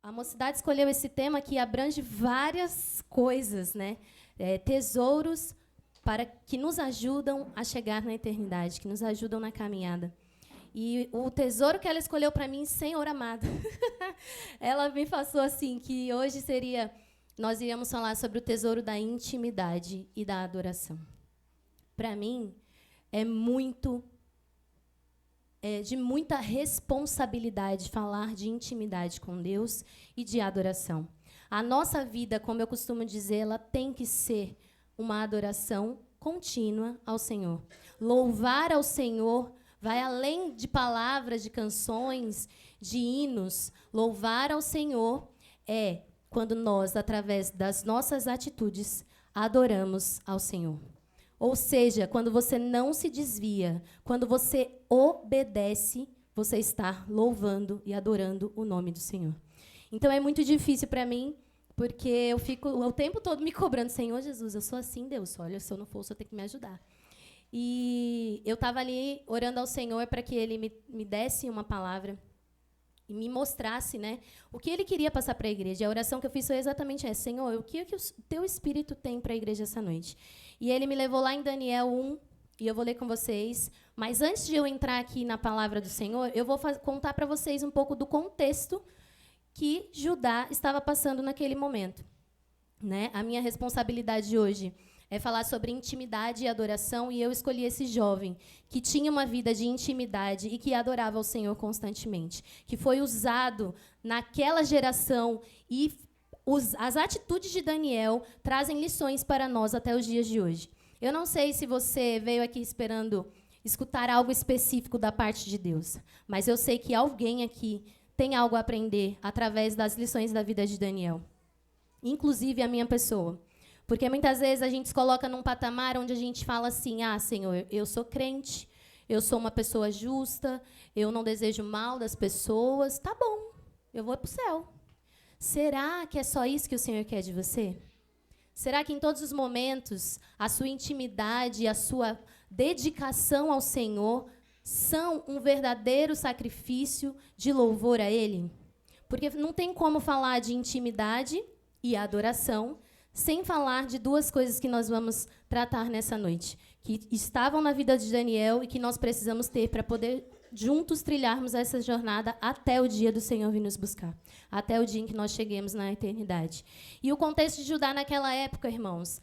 A mocidade escolheu esse tema que abrange várias coisas, né? Tesouros para que nos ajudam a chegar na eternidade, que nos ajudam na caminhada. E o tesouro que ela escolheu para mim, Senhor amado, ela me passou assim, que hoje nós iríamos falar sobre o tesouro da intimidade e da adoração. Para mim, é de muita responsabilidade falar de intimidade com Deus e de adoração. A nossa vida, como eu costumo dizer, ela tem que ser uma adoração contínua ao Senhor. Louvar ao Senhor vai além de palavras, de canções, de hinos. Louvar ao Senhor é quando nós, através das nossas atitudes, adoramos ao Senhor. Ou seja, quando você não se desvia, quando você obedece, você está louvando e adorando o nome do Senhor. Então, é muito difícil para mim, porque eu fico o tempo todo me cobrando, Senhor Jesus, eu sou assim, Deus, olha, se eu não for, o Senhor tem que me ajudar. E eu estava ali orando ao Senhor para que Ele me desse uma palavra e me mostrasse, né, o que Ele queria passar para a igreja. E a oração que eu fiz foi exatamente essa: Senhor, o que o Teu Espírito tem para a igreja essa noite? E Ele me levou lá em Daniel 1, e eu vou ler com vocês. Mas antes de eu entrar aqui na palavra do Senhor, eu vou contar para vocês um pouco do contexto que Judá estava passando naquele momento, né? A minha responsabilidade hoje é falar sobre intimidade e adoração, e eu escolhi esse jovem que tinha uma vida de intimidade e que adorava ao Senhor constantemente, que foi usado naquela geração, e as atitudes de Daniel trazem lições para nós até os dias de hoje. Eu não sei se você veio aqui esperando escutar algo específico da parte de Deus, mas eu sei que alguém aqui tem algo a aprender através das lições da vida de Daniel, inclusive a minha pessoa. Porque muitas vezes a gente se coloca num patamar onde a gente fala assim: Senhor, eu sou crente, eu sou uma pessoa justa, eu não desejo mal das pessoas, tá bom, eu vou para o céu. Será que é só isso que o Senhor quer de você? Será que em todos os momentos a sua intimidade e a sua dedicação ao Senhor são um verdadeiro sacrifício de louvor a Ele? Porque não tem como falar de intimidade e adoração sem falar de duas coisas que nós vamos tratar nessa noite, que estavam na vida de Daniel e que nós precisamos ter para poder juntos trilharmos essa jornada até o dia do Senhor vir nos buscar, até o dia em que nós cheguemos na eternidade. E o contexto de Judá naquela época, irmãos,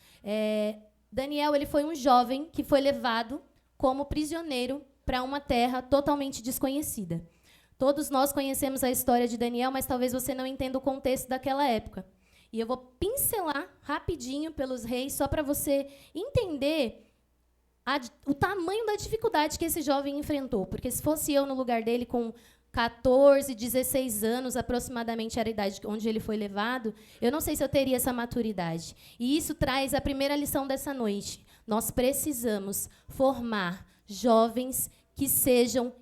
Daniel, ele foi um jovem que foi levado como prisioneiro para uma terra totalmente desconhecida. Todos nós conhecemos a história de Daniel, mas talvez você não entenda o contexto daquela época. E eu vou pincelar rapidinho pelos reis, só para você entender o tamanho da dificuldade que esse jovem enfrentou. Porque se fosse eu no lugar dele, com 14, 16 anos, aproximadamente era a idade onde ele foi levado, eu não sei se eu teria essa maturidade. E isso traz a primeira lição dessa noite. Nós precisamos formar jovens que sejam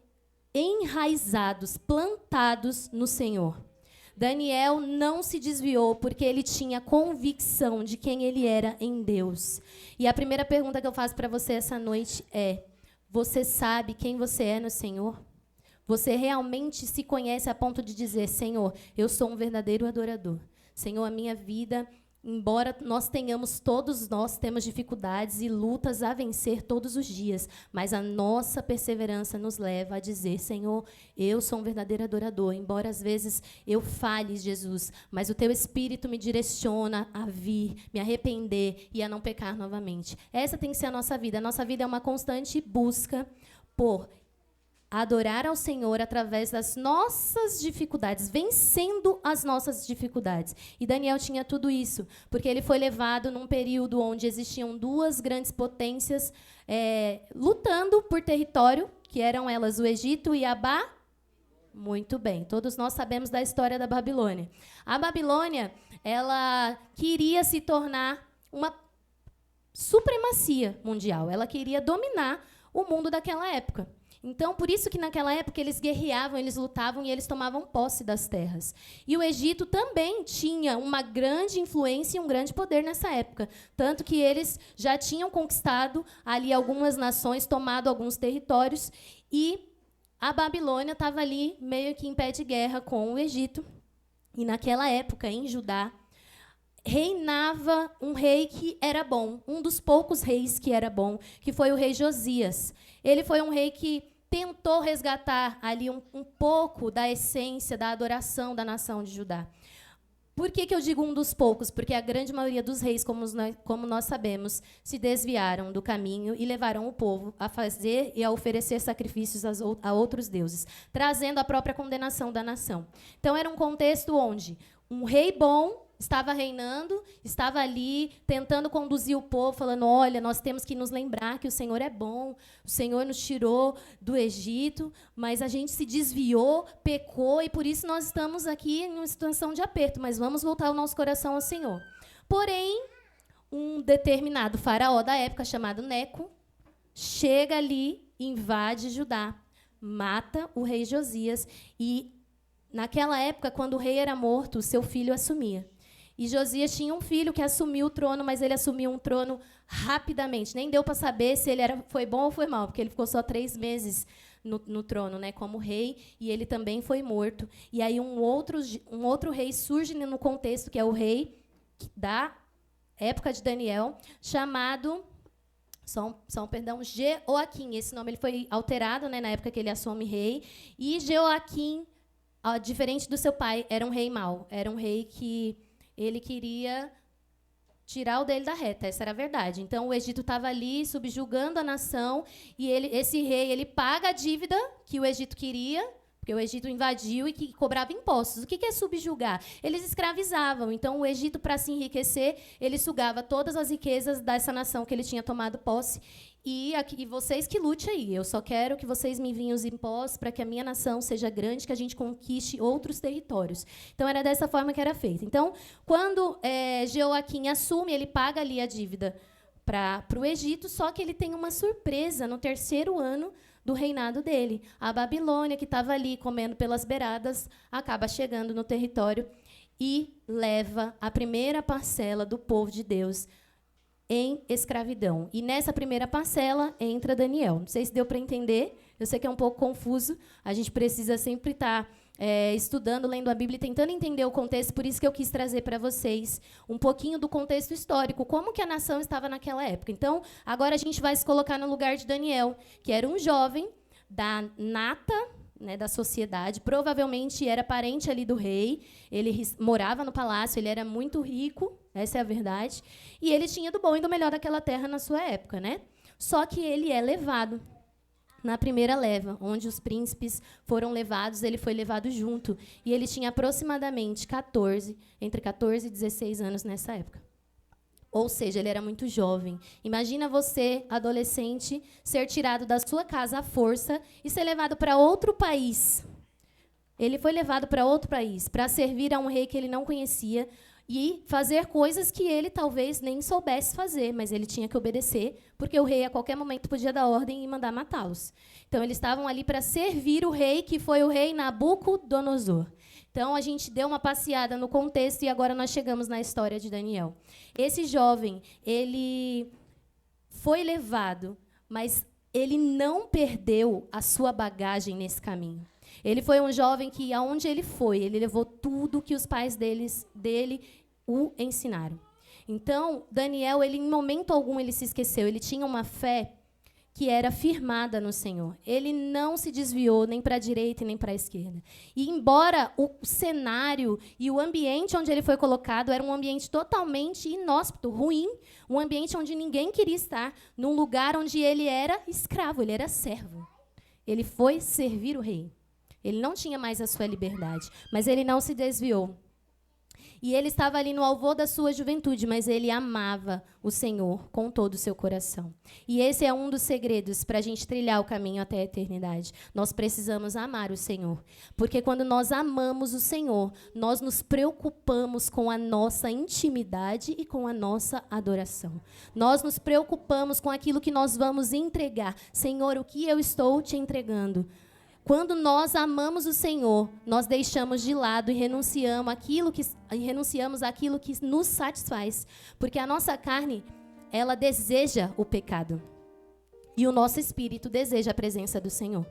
enraizados, plantados no Senhor. Daniel não se desviou porque ele tinha convicção de quem ele era em Deus. E a primeira pergunta que eu faço para você essa noite é: você sabe quem você é no Senhor? Você realmente se conhece a ponto de dizer: Senhor, eu sou um verdadeiro adorador. Senhor, a minha vida, embora todos nós temos dificuldades e lutas a vencer todos os dias, mas a nossa perseverança nos leva a dizer: Senhor, eu sou um verdadeiro adorador, embora às vezes eu falhe, Jesus, mas o Teu Espírito me direciona a vir, me arrepender e a não pecar novamente. Essa tem que ser a nossa vida. A nossa vida é uma constante busca por adorar ao Senhor através das nossas dificuldades, vencendo as nossas dificuldades. E Daniel tinha tudo isso, porque ele foi levado num período onde existiam duas grandes potências lutando por território, que eram elas o Egito e a Muito bem, todos nós sabemos da história da Babilônia. A Babilônia, ela queria se tornar uma supremacia mundial, ela queria dominar o mundo daquela época. Então, por isso que naquela época eles guerreavam, eles lutavam e eles tomavam posse das terras. E o Egito também tinha uma grande influência e um grande poder nessa época. Tanto que eles já tinham conquistado ali algumas nações, tomado alguns territórios, e a Babilônia estava ali meio que em pé de guerra com o Egito. E naquela época, em Judá, reinava um rei que era bom, um dos poucos reis que era bom, que foi o rei Josias. Ele foi um rei que tentou resgatar ali um pouco da essência da adoração da nação de Judá. Por que eu digo um dos poucos? Porque a grande maioria dos reis, como nós sabemos, se desviaram do caminho e levaram o povo a fazer e a oferecer sacrifícios a outros deuses, trazendo a própria condenação da nação. Então, era um contexto onde um rei bom estava reinando, estava ali tentando conduzir o povo, falando, olha, nós temos que nos lembrar que o Senhor é bom, o Senhor nos tirou do Egito, mas a gente se desviou, pecou, e por isso nós estamos aqui em uma situação de aperto, mas vamos voltar o nosso coração ao Senhor. Porém, um determinado faraó da época, chamado Neco, chega ali, invade Judá, mata o rei Josias, e naquela época, quando o rei era morto, o seu filho assumia. E Josias tinha um filho que assumiu o trono, mas ele assumiu um trono rapidamente. Nem deu para saber se ele foi bom ou foi mal, porque ele ficou só 3 meses no trono, né, como rei, e ele também foi morto. E aí um outro rei surge no contexto, que é o rei da época de Daniel, chamado Jeoaquim. Esse nome ele foi alterado, né, na época que ele assume rei. E Jeoaquim, diferente do seu pai, era um rei mau. Era um rei que ele queria tirar o dele da reta, essa era a verdade. Então, o Egito estava ali subjugando a nação, e esse rei ele paga a dívida que o Egito queria, porque o Egito invadiu e que cobrava impostos. O que é subjugar? Eles escravizavam. Então, o Egito, para se enriquecer, ele sugava todas as riquezas dessa nação que ele tinha tomado posse. E vocês que lute aí. Eu só quero que vocês me enviem os impostos para que a minha nação seja grande, que a gente conquiste outros territórios. Então, era dessa forma que era feito. Então, quando Jeoaquim assume, ele paga ali a dívida para o Egito, só que ele tem uma surpresa no 3º ano do reinado dele. A Babilônia, que estava ali comendo pelas beiradas, acaba chegando no território e leva a primeira parcela do povo de Deus em escravidão. E nessa primeira parcela entra Daniel. Não sei se deu para entender, eu sei que é um pouco confuso, a gente precisa sempre estar estudando, lendo a Bíblia e tentando entender o contexto, por isso que eu quis trazer para vocês um pouquinho do contexto histórico, como que a nação estava naquela época. Então, agora a gente vai se colocar no lugar de Daniel, que era um jovem da nata, né, da sociedade, provavelmente era parente ali do rei, ele morava no palácio, ele era muito rico, essa é a verdade, e ele tinha do bom e do melhor daquela terra na sua época, né? Só que ele é levado na primeira leva, onde os príncipes foram levados, ele foi levado junto, e ele tinha aproximadamente entre 14 e 16 anos nessa época. Ou seja, ele era muito jovem. Imagina você, adolescente, ser tirado da sua casa à força e ser levado para outro país. Ele foi levado para outro país para servir a um rei que ele não conhecia e fazer coisas que ele talvez nem soubesse fazer, mas ele tinha que obedecer, porque o rei a qualquer momento podia dar ordem e mandar matá-los. Então, eles estavam ali para servir o rei, que foi o rei Nabucodonosor. Então, a gente deu uma passeada no contexto e agora nós chegamos na história de Daniel. Esse jovem, ele foi levado, mas ele não perdeu a sua bagagem nesse caminho. Ele foi um jovem que, aonde ele foi, ele levou tudo que os pais dele o ensinaram. Então, Daniel, ele, em momento algum, ele se esqueceu. Ele tinha uma fé que era firmada no Senhor. Ele não se desviou nem para a direita e nem para a esquerda. E, embora o cenário e o ambiente onde ele foi colocado era um ambiente totalmente inóspito, ruim, um ambiente onde ninguém queria estar, num lugar onde ele era escravo, ele era servo. Ele foi servir o rei. Ele não tinha mais a sua liberdade, mas ele não se desviou. E ele estava ali no alvor da sua juventude, mas ele amava o Senhor com todo o seu coração. E esse é um dos segredos para a gente trilhar o caminho até a eternidade. Nós precisamos amar o Senhor, porque quando nós amamos o Senhor, nós nos preocupamos com a nossa intimidade e com a nossa adoração. Nós nos preocupamos com aquilo que nós vamos entregar. Senhor, o que eu estou te entregando? Quando nós amamos o Senhor, nós deixamos de lado e renunciamos àquilo que nos satisfaz. Porque a nossa carne, ela deseja o pecado. E o nosso espírito deseja a presença do Senhor.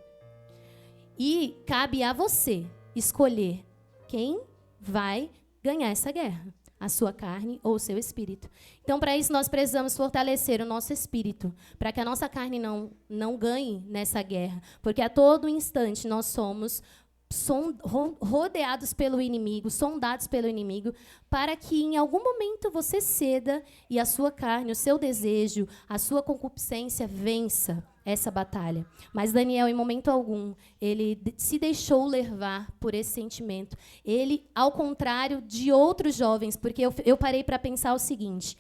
E cabe a você escolher quem vai ganhar essa guerra, a sua carne ou o seu espírito. Então, para isso, nós precisamos fortalecer o nosso espírito, para que a nossa carne não ganhe nessa guerra, porque a todo instante nós somos rodeados pelo inimigo, sondados pelo inimigo, para que em algum momento você ceda e a sua carne, o seu desejo, a sua concupiscência vença essa batalha. Mas Daniel, em momento algum, ele se deixou levar por esse sentimento. Ele, ao contrário de outros jovens, porque eu parei para pensar o seguinte,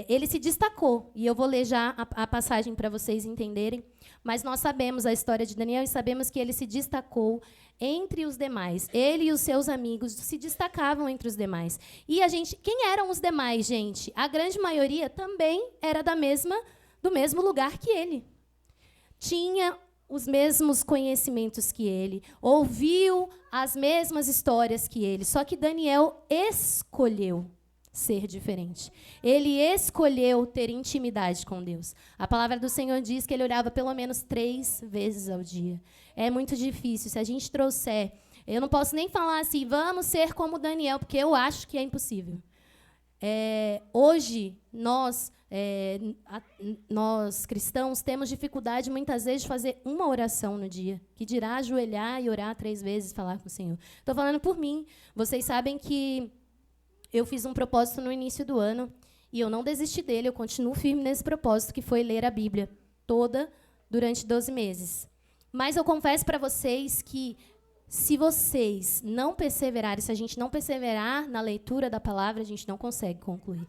ele se destacou, e eu vou ler já a passagem para vocês entenderem, mas nós sabemos a história de Daniel e sabemos que ele se destacou entre os demais. Ele e os seus amigos se destacavam entre os demais. E quem eram os demais, gente? A grande maioria também era do mesmo lugar que ele. Tinha os mesmos conhecimentos que ele, ouviu as mesmas histórias que ele, só que Daniel escolheu ser diferente. Ele escolheu ter intimidade com Deus. A palavra do Senhor diz que ele orava pelo menos 3 vezes ao dia. É muito difícil. Se a gente trouxer... Eu não posso nem falar assim, vamos ser como Daniel, porque eu acho que é impossível. Hoje, nós cristãos temos dificuldade, muitas vezes, de fazer uma oração no dia, que dirá ajoelhar e orar 3 vezes e falar com o Senhor. Estou falando por mim. Vocês sabem que eu fiz um propósito no início do ano e eu não desisti dele, eu continuo firme nesse propósito, que foi ler a Bíblia toda durante 12 meses. Mas eu confesso para vocês que, se vocês não perseverarem, se a gente não perseverar na leitura da palavra, a gente não consegue concluir.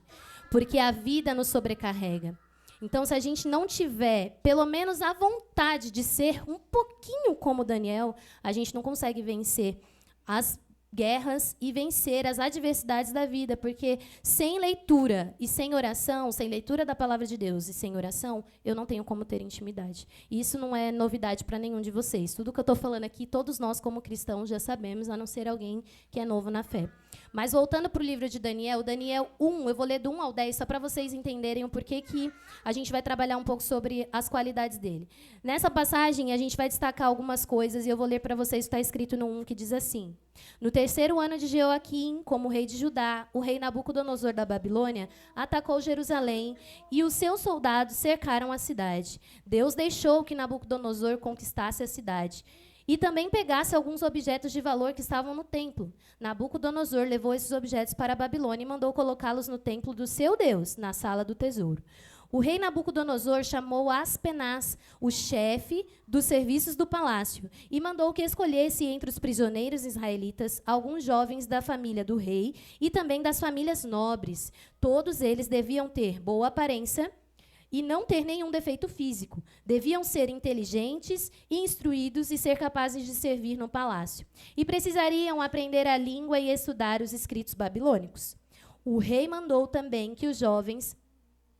Porque a vida nos sobrecarrega. Então, se a gente não tiver, pelo menos, a vontade de ser um pouquinho como Daniel, a gente não consegue vencer as guerras e vencer as adversidades da vida, porque sem leitura e sem oração, sem leitura da palavra de Deus e sem oração, eu não tenho como ter intimidade. E isso não é novidade para nenhum de vocês. Tudo que eu estou falando aqui, todos nós como cristãos já sabemos, a não ser alguém que é novo na fé. Mas voltando para o livro de Daniel, Daniel 1, eu vou ler do 1 ao 10, só para vocês entenderem o porquê que a gente vai trabalhar um pouco sobre as qualidades dele. Nessa passagem, a gente vai destacar algumas coisas, e eu vou ler para vocês o que está escrito no 1, que diz assim: no 3º ano de Jeoaquim, como rei de Judá, o rei Nabucodonosor da Babilônia atacou Jerusalém e os seus soldados cercaram a cidade. Deus deixou que Nabucodonosor conquistasse a cidade e também pegasse alguns objetos de valor que estavam no templo. Nabucodonosor levou esses objetos para a Babilônia e mandou colocá-los no templo do seu Deus, na sala do tesouro. O rei Nabucodonosor chamou Aspenaz, o chefe dos serviços do palácio, e mandou que escolhesse entre os prisioneiros israelitas alguns jovens da família do rei e também das famílias nobres. Todos eles deviam ter boa aparência e não ter nenhum defeito físico. Deviam ser inteligentes e instruídos e ser capazes de servir no palácio. E precisariam aprender a língua e estudar os escritos babilônicos. O rei mandou também que os jovens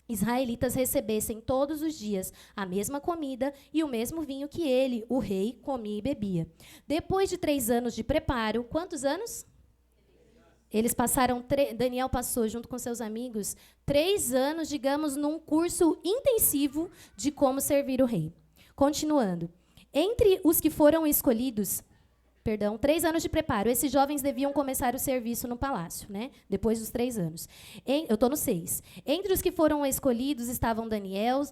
israelitas recebessem todos os dias a mesma comida e o mesmo vinho que ele, o rei, comia e bebia. Depois de 3 anos de preparo, quantos anos? Eles passaram, Daniel passou, junto com seus amigos, 3 anos, digamos, num curso intensivo de como servir o rei. Continuando. Entre os que foram escolhidos... 3 anos de preparo. Esses jovens deviam começar o serviço no palácio, né? Depois dos 3 anos. Eu estou no 6. Entre os que foram escolhidos estavam Daniel,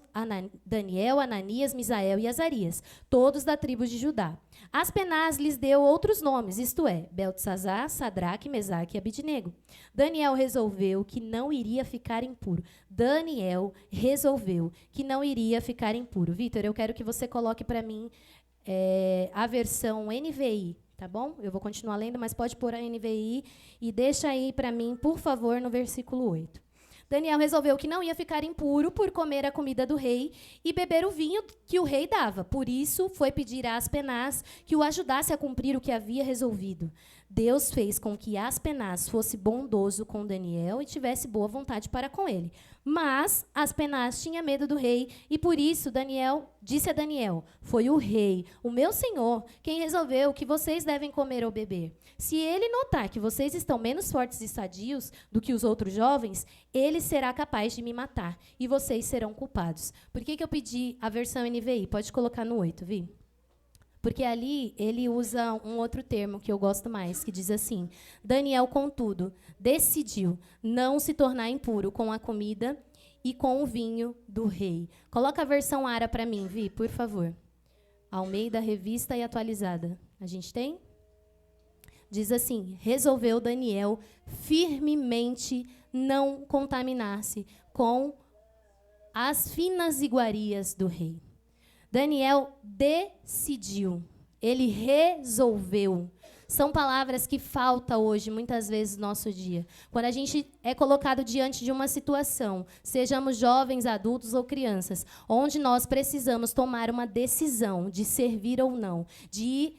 Ananias, Misael e Azarias, todos da tribo de Judá. Aspenaz lhes deu outros nomes, isto é, Beltesazar, Sadraque, Mesaque e Abidnego. Daniel resolveu que não iria ficar impuro. Vitor, eu quero que você coloque para mim a versão NVI. Tá bom? Eu vou continuar lendo, mas pode pôr a NVI e deixa aí para mim, por favor, no versículo 8. Daniel resolveu que não ia ficar impuro por comer a comida do rei e beber o vinho que o rei dava. Por isso, foi pedir a Aspenaz que o ajudasse a cumprir o que havia resolvido. Deus fez com que Aspenaz fosse bondoso com Daniel e tivesse boa vontade para com ele. Mas Aspenaz tinha medo do rei e, por isso, Daniel disse a Daniel: foi o rei, o meu senhor, quem resolveu que vocês devem comer ou beber. Se ele notar que vocês estão menos fortes e sadios do que os outros jovens, ele será capaz de me matar e vocês serão culpados. Por que eu pedi a versão NVI? Pode colocar no 8, Vi. Porque ali ele usa um outro termo que eu gosto mais, que diz assim: Daniel, contudo, decidiu não se tornar impuro com a comida e com o vinho do rei. Coloca a versão Ara para mim, Vi, por favor. Almeida, revista e atualizada. A gente tem? Diz assim: resolveu Daniel firmemente não contaminar-se com as finas iguarias do rei. Daniel decidiu, ele resolveu. São palavras que faltam hoje, muitas vezes, no nosso dia. Quando a gente é colocado diante de uma situação, sejamos jovens, adultos ou crianças, onde nós precisamos tomar uma decisão de servir ou não, de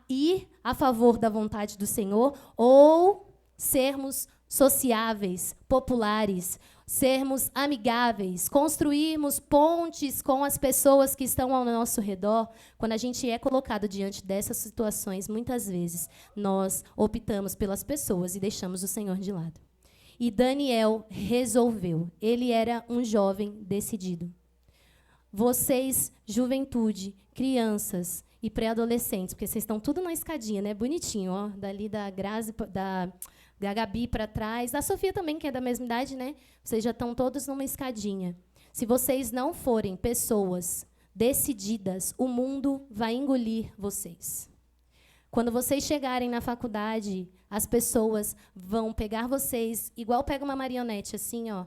ir a favor da vontade do Senhor ou sermos sociáveis, populares, sermos amigáveis, construirmos pontes com as pessoas que estão ao nosso redor. Quando a gente é colocado diante dessas situações, muitas vezes nós optamos pelas pessoas e deixamos o Senhor de lado. E Daniel resolveu. Ele era um jovem decidido. Vocês, juventude, crianças e pré-adolescentes, porque vocês estão tudo na escadinha, né? Bonitinho, ó, dali da Grazi, da Gabi para trás, da Sofia também, que é da mesma idade, né? Vocês já estão todos numa escadinha. Se vocês não forem pessoas decididas, o mundo vai engolir vocês. Quando vocês chegarem na faculdade, as pessoas vão pegar vocês, igual pega uma marionete, assim, ó,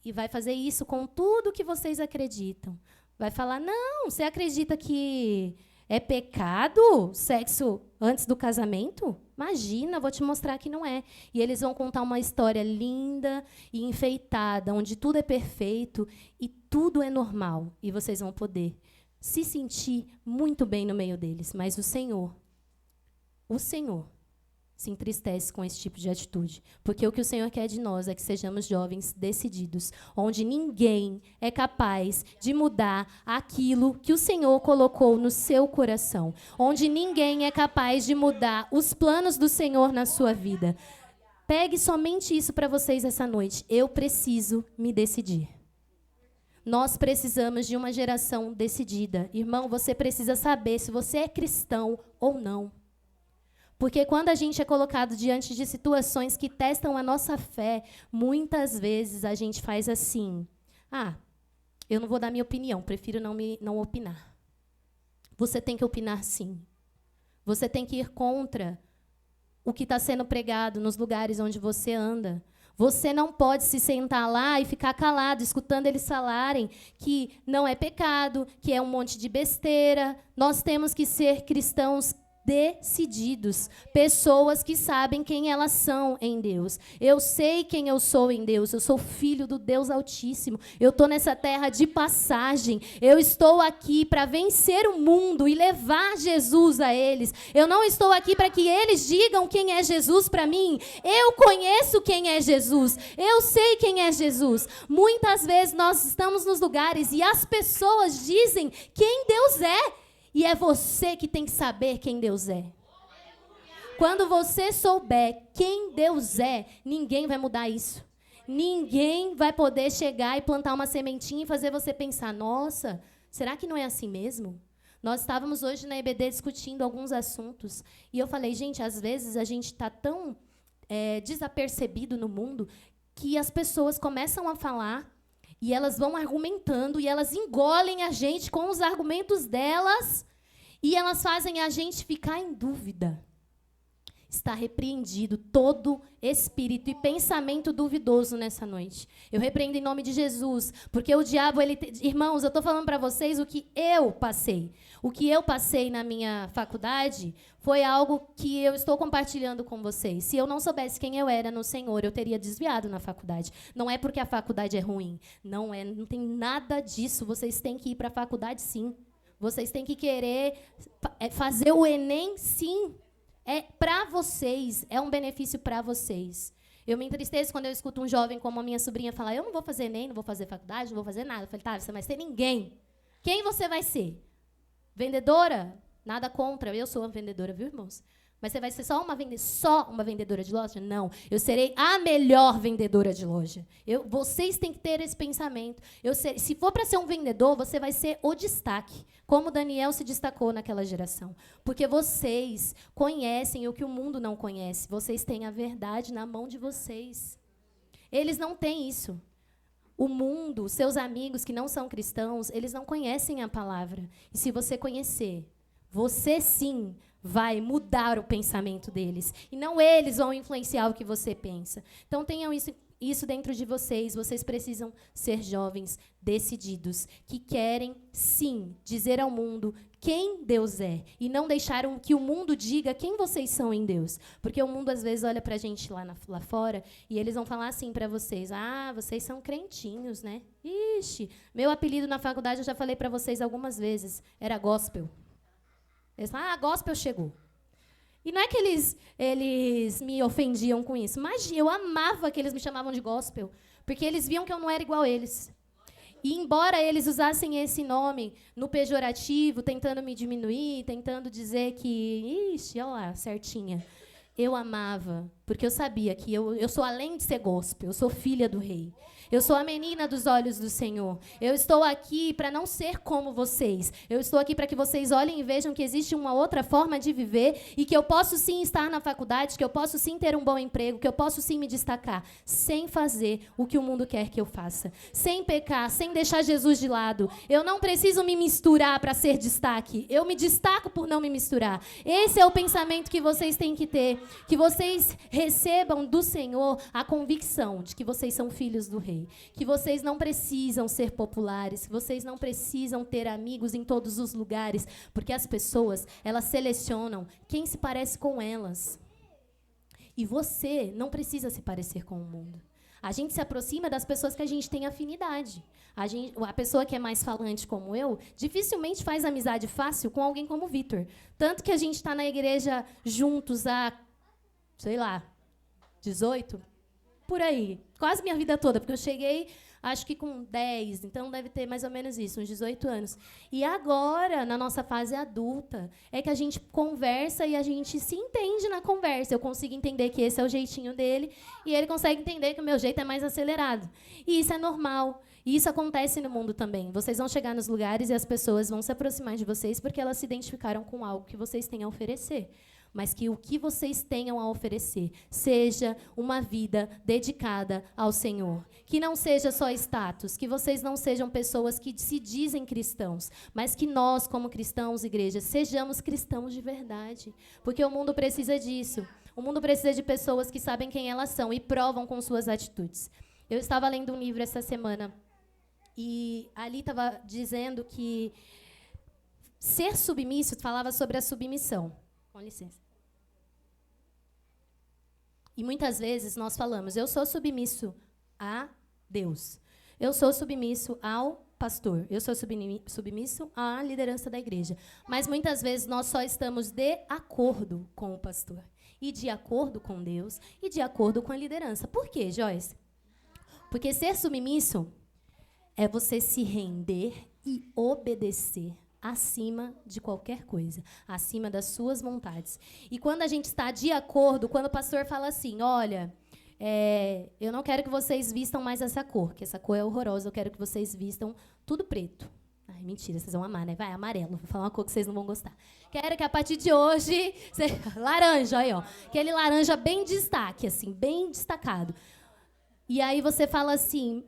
e vai fazer isso com tudo que vocês acreditam. Vai falar: não, você acredita que é pecado sexo antes do casamento? Imagina, vou te mostrar que não é. E eles vão contar uma história linda e enfeitada, onde tudo é perfeito e tudo é normal. E vocês vão poder se sentir muito bem no meio deles. Mas o Senhor se entristece com esse tipo de atitude. Porque o que o Senhor quer de nós é que sejamos jovens decididos, onde ninguém é capaz de mudar aquilo que o Senhor colocou no seu coração, onde ninguém é capaz de mudar os planos do Senhor na sua vida. Pegue somente isso para vocês essa noite. Eu preciso me decidir. Nós precisamos de uma geração decidida. Irmão, você precisa saber se você é cristão ou não. Porque quando a gente é colocado diante de situações que testam a nossa fé, muitas vezes a gente faz assim: eu não vou dar minha opinião, prefiro não opinar. Você tem que opinar, sim. Você tem que ir contra o que está sendo pregado nos lugares onde você anda. Você não pode se sentar lá e ficar calado, escutando eles falarem que não é pecado, que é um monte de besteira. Nós temos que ser cristãos decididos, pessoas que sabem quem elas são em Deus. Eu sei quem eu sou em Deus, eu sou filho do Deus Altíssimo, eu estou nessa terra de passagem, eu estou aqui para vencer o mundo e levar Jesus a eles. Eu não estou aqui para que eles digam quem é Jesus para mim. Eu conheço quem é Jesus, eu sei quem é Jesus. Muitas vezes nós estamos nos lugares e as pessoas dizem quem Deus é. E é você que tem que saber quem Deus é. Quando você souber quem Deus é, ninguém vai mudar isso. Ninguém vai poder chegar e plantar uma sementinha e fazer você pensar: nossa, será que não é assim mesmo? Nós estávamos hoje na EBD discutindo alguns assuntos. E eu falei: gente, às vezes a gente está tão desapercebido no mundo que as pessoas começam a falar e elas vão argumentando e elas engolem a gente com os argumentos delas e elas fazem a gente ficar em dúvida. Está repreendido todo espírito e pensamento duvidoso nessa noite. Eu repreendo em nome de Jesus, porque o diabo, irmãos, eu estou falando para vocês o que eu passei. O que eu passei na minha faculdade foi algo que eu estou compartilhando com vocês. Se eu não soubesse quem eu era no Senhor, eu teria desviado na faculdade. Não é porque a faculdade é ruim. Não tem nada disso. Vocês têm que ir para a faculdade, sim. Vocês têm que querer fazer o Enem, sim. É para vocês, é um benefício para vocês. Eu me entristeço quando eu escuto um jovem como a minha sobrinha falar: eu não vou fazer Enem, não vou fazer faculdade, não vou fazer nada. Eu falei: tá, você não vai ser ninguém. Quem você vai ser? Vendedora? Nada contra, eu sou uma vendedora, viu, irmãos? Mas você vai ser só uma vendedora de loja? Não. Eu serei a melhor vendedora de loja. Vocês têm que ter esse pensamento. Se for para ser um vendedor, você vai ser o destaque, como Daniel se destacou naquela geração. Porque vocês conhecem o que o mundo não conhece. Vocês têm a verdade na mão de vocês. Eles não têm isso. O mundo, seus amigos que não são cristãos, eles não conhecem a palavra. E se você conhecer, você sim vai mudar o pensamento deles. E não eles vão influenciar o que você pensa. Então, tenham isso dentro de vocês. Vocês precisam ser jovens decididos, que querem, sim, dizer ao mundo quem Deus é. E não deixaram que o mundo diga quem vocês são em Deus. Porque o mundo, às vezes, olha pra gente lá fora e eles vão falar assim pra vocês: ah, vocês são crentinhos, né? Ixi, meu apelido na faculdade, eu já falei pra vocês algumas vezes, era gospel. Eles falam: ah, gospel chegou. E não é que eles me ofendiam com isso. Mas eu amava que eles me chamavam de gospel, porque eles viam que eu não era igual a eles. E embora eles usassem esse nome no pejorativo, tentando me diminuir, tentando dizer que, ixi, olha lá, certinha, eu amava, porque eu sabia que eu sou, além de ser gospel, eu sou filha do rei. Eu sou a menina dos olhos do Senhor. Eu estou aqui para não ser como vocês. Eu estou aqui para que vocês olhem e vejam que existe uma outra forma de viver e que eu posso sim estar na faculdade, que eu posso sim ter um bom emprego, que eu posso sim me destacar, sem fazer o que o mundo quer que eu faça. Sem pecar, sem deixar Jesus de lado. Eu não preciso me misturar para ser destaque. Eu me destaco por não me misturar. Esse é o pensamento que vocês têm que ter. Que vocês recebam do Senhor a convicção de que vocês são filhos do rei. Que vocês não precisam ser populares, que vocês não precisam ter amigos em todos os lugares, porque as pessoas, elas selecionam quem se parece com elas. E você não precisa se parecer com o mundo. A gente se aproxima das pessoas que a gente tem afinidade. A pessoa que é mais falante como eu, dificilmente faz amizade fácil com alguém como o Vitor. Tanto que a gente está na igreja juntos há, sei lá, 18? Por aí, quase minha vida toda, porque eu cheguei, acho que com 10, então deve ter mais ou menos isso, uns 18 anos. E agora, na nossa fase adulta, é que a gente conversa e a gente se entende na conversa. Eu consigo entender que esse é o jeitinho dele e ele consegue entender que o meu jeito é mais acelerado. E isso é normal. E isso acontece no mundo também. Vocês vão chegar nos lugares e as pessoas vão se aproximar de vocês porque elas se identificaram com algo que vocês têm a oferecer. Mas que o que vocês tenham a oferecer seja uma vida dedicada ao Senhor. Que não seja só status, que vocês não sejam pessoas que se dizem cristãos, mas que nós, como cristãos, igreja, sejamos cristãos de verdade. Porque o mundo precisa disso. O mundo precisa de pessoas que sabem quem elas são e provam com suas atitudes. Eu estava lendo um livro essa semana e ali estava dizendo que ser submisso, falava sobre a submissão. Com licença. E muitas vezes nós falamos: eu sou submisso a Deus. Eu sou submisso ao pastor. Eu sou submisso à liderança da igreja. Mas muitas vezes nós só estamos de acordo com o pastor. E de acordo com Deus. E de acordo com a liderança. Por quê, Joyce? Porque ser submisso é você se render e obedecer acima de qualquer coisa, acima das suas vontades. E quando a gente está de acordo, quando o pastor fala assim: olha, eu não quero que vocês vistam mais essa cor, que essa cor é horrorosa, eu quero que vocês vistam tudo preto. Ai, mentira, vocês vão amar, né? Vai, amarelo, vou falar uma cor que vocês não vão gostar. Quero que a partir de hoje... laranja, aí, ó. Aquele laranja bem destaque, assim, bem destacado. E aí você fala assim: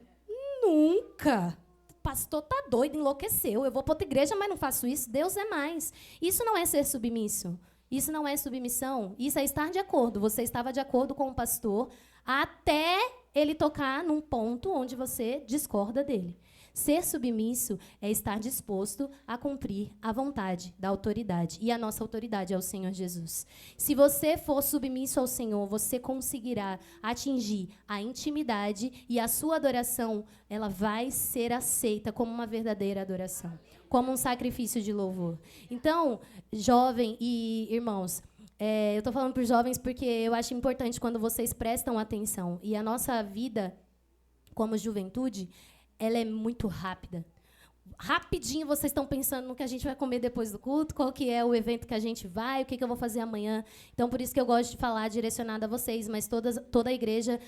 nunca... pastor tá doido, enlouqueceu. Eu vou para outra igreja, mas não faço isso. Deus é mais. Isso não é ser submisso. Isso não é submissão. Isso é estar de acordo. Você estava de acordo com o pastor até ele tocar num ponto onde você discorda dele. Ser submisso é estar disposto a cumprir a vontade da autoridade. E a nossa autoridade é o Senhor Jesus. Se você for submisso ao Senhor, você conseguirá atingir a intimidade e a sua adoração, ela vai ser aceita como uma verdadeira adoração, como um sacrifício de louvor. Então, jovem e irmãos, eu estou falando para os jovens porque eu acho importante quando vocês prestam atenção. E a nossa vida como juventude, ela é muito rápida. rapidinho vocês estão pensando no que a gente vai comer depois do culto, qual que é o evento que a gente vai, o que eu vou fazer amanhã. Então, por isso que eu gosto de falar direcionado a vocês, mas toda a igreja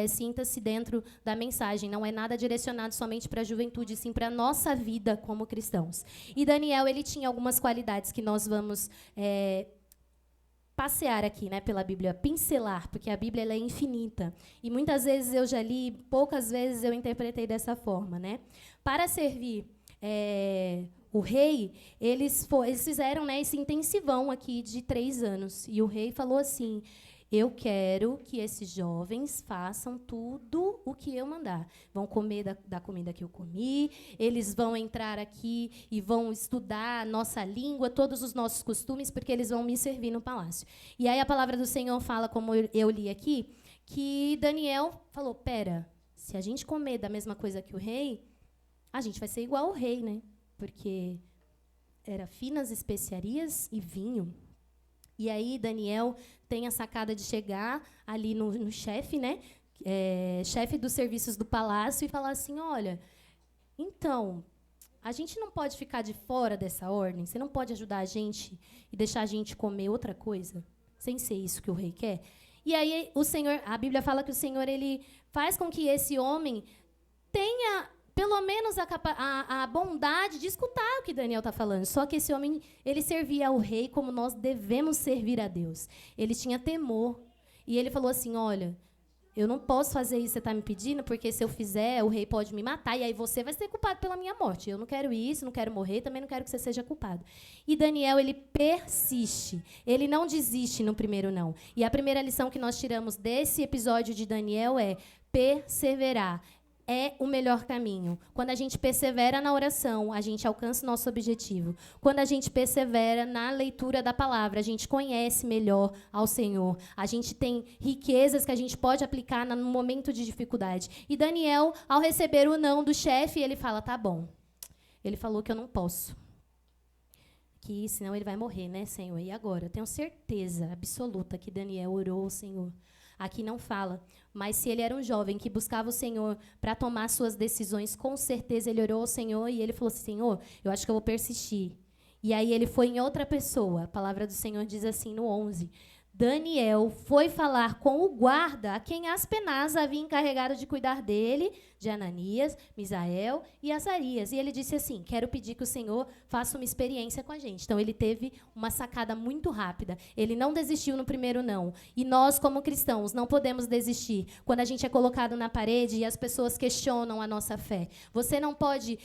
sinta-se dentro da mensagem. Não é nada direcionado somente para a juventude, sim para a nossa vida como cristãos. E Daniel, ele tinha algumas qualidades que nós vamos passear aqui, né, pela Bíblia, pincelar, porque a Bíblia ela é infinita. E muitas vezes eu já li, poucas vezes eu interpretei dessa forma, né? Para servir o rei, eles fizeram, né, esse intensivão aqui de 3 anos. E o rei falou assim: eu quero que esses jovens façam tudo o que eu mandar. Vão comer da comida que eu comi, eles vão entrar aqui e vão estudar a nossa língua, todos os nossos costumes, porque eles vão me servir no palácio. E aí a palavra do Senhor fala, como eu li aqui, que Daniel falou: pera, se a gente comer da mesma coisa que o rei, a gente vai ser igual ao rei, né? Porque era finas especiarias e vinho. E aí Daniel tem a sacada de chegar ali no chefe, né? Chefe dos serviços do palácio, e falar assim: olha, então, a gente não pode ficar de fora dessa ordem? Você não pode ajudar a gente e deixar a gente comer outra coisa, sem ser isso que o rei quer? E aí o Senhor, a Bíblia fala que o Senhor ele faz com que esse homem tenha pelo menos a bondade de escutar o que Daniel está falando. Só que esse homem, ele servia ao rei como nós devemos servir a Deus. Ele tinha temor. E ele falou assim: olha, eu não posso fazer isso que você está me pedindo, porque se eu fizer, o rei pode me matar, e aí você vai ser culpado pela minha morte. Eu não quero isso, não quero morrer, também não quero que você seja culpado. E Daniel, ele persiste. Ele não desiste no primeiro não. E a primeira lição que nós tiramos desse episódio de Daniel é perseverar. É o melhor caminho. Quando a gente persevera na oração, a gente alcança o nosso objetivo. Quando a gente persevera na leitura da palavra, a gente conhece melhor ao Senhor. A gente tem riquezas que a gente pode aplicar no momento de dificuldade. E Daniel, ao receber o não do chefe, ele fala: tá bom. Ele falou que eu não posso. Que senão ele vai morrer, né, Senhor? E agora? Eu tenho certeza absoluta que Daniel orou ao Senhor. Aqui não fala, mas se ele era um jovem que buscava o Senhor para tomar suas decisões, com certeza ele orou ao Senhor e ele falou assim: Senhor, eu acho que eu vou persistir. E aí ele foi em outra pessoa. A palavra do Senhor diz assim no 11: Daniel foi falar com o guarda a quem Aspenaz havia encarregado de cuidar dele, de Ananias, Misael e Azarias. E ele disse assim: quero pedir que o Senhor faça uma experiência com a gente. Então, ele teve uma sacada muito rápida. Ele não desistiu no primeiro não. E nós, como cristãos, não podemos desistir quando a gente é colocado na parede e as pessoas questionam a nossa fé. Você não pode